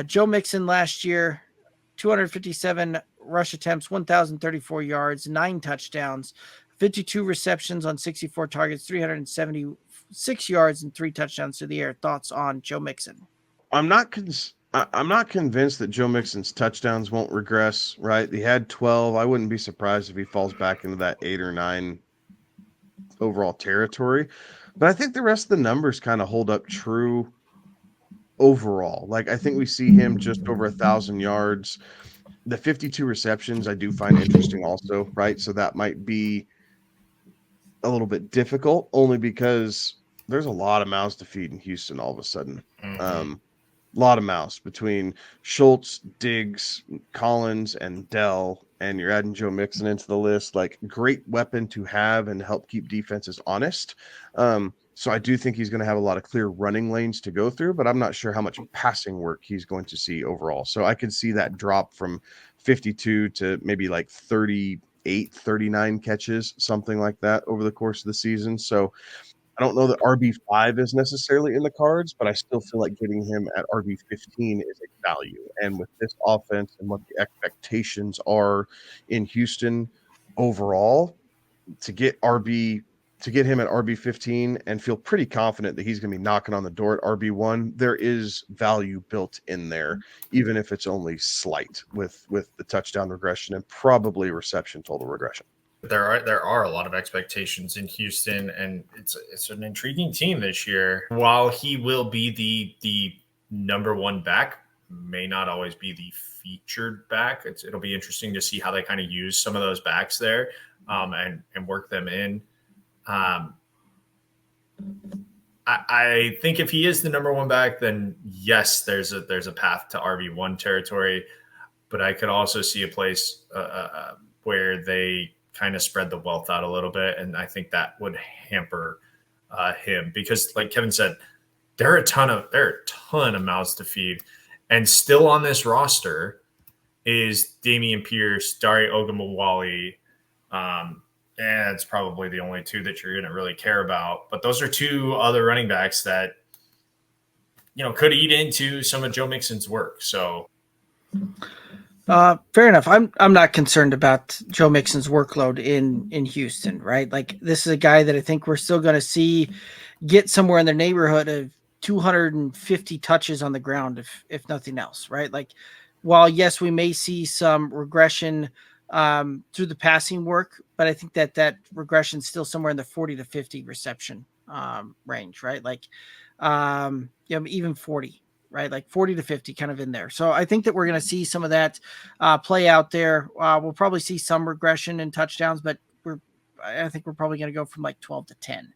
Joe Mixon last year, 257 rush attempts, 1,034 yards, 9 touchdowns, 52 receptions on 64 targets, 376 yards, and 3 touchdowns to the air. Thoughts on Joe Mixon? I'm not convinced that Joe Mixon's touchdowns won't regress, right? He had 12. I wouldn't be surprised if he falls back into that 8 or 9 overall territory. But I think the rest of the numbers kind of hold up true overall. Like I think we see him just over 1,000 yards. The 52 receptions I do find interesting also, right? So that might be a little bit difficult only because there's a lot of mouths to feed in Houston all of a sudden. Mm-hmm. Um, a lot of mouths between Schultz, Diggs, Collins, and Dell, and you're adding Joe Mixon into the list. Like, great weapon to have and help keep defenses honest. So I do think he's going to have a lot of clear running lanes to go through, but I'm not sure how much passing work he's going to see overall. So I could see that drop from 52 to maybe like 38, 39 catches, something like that over the course of the season. So I don't know that RB5 is necessarily in the cards, but I still feel like getting him at RB15 is a value. And with this offense and what the expectations are in Houston overall, to get RB to get him at RB15 and feel pretty confident that he's going to be knocking on the door at RB1, there is value built in there, even if it's only slight with the touchdown regression and probably reception total regression. There are a lot of expectations in Houston, and it's an intriguing team this year. While he will be the number one back, may not always be the featured back. It'll be interesting to see how they kind of use some of those backs there, and work them in. I think if he is the number one back, then yes, there's a path to RB1 territory. But I could also see a place where they kind of spread the wealth out a little bit, and I think that would hamper him because, like Kevin said, there are a ton of mouths to feed, and still on this roster is Dameon Pierce, Dare Ogunbowale, and it's probably the only two that you're going to really care about. But those are two other running backs that could eat into some of Joe Mixon's work. So. Fair enough. I'm not concerned about Joe Mixon's workload in Houston, right? Like, this is a guy that I think we're still going to see get somewhere in the neighborhood of 250 touches on the ground, if nothing else, right? Like, while yes, we may see some regression through the passing work, but I think that regression is still somewhere in the 40 to 50 reception range, right? Like, even 40. Right, like 40 to 50 kind of in there. So I think that we're going to see some of that play out there. We'll probably see some regression in touchdowns, but I think we're probably going to go from like 12 to 10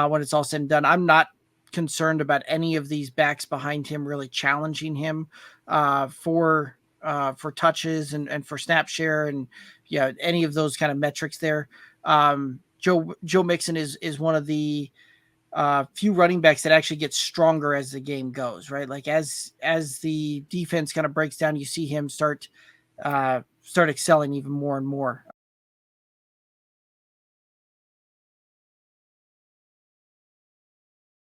when it's all said and done. I'm not concerned about any of these backs behind him really challenging him for touches and for snap share and any of those kind of metrics there. Joe Mixon is one of the few running backs that actually get stronger as the game goes, right? Like, as the defense kind of breaks down, you see him start excelling even more and more.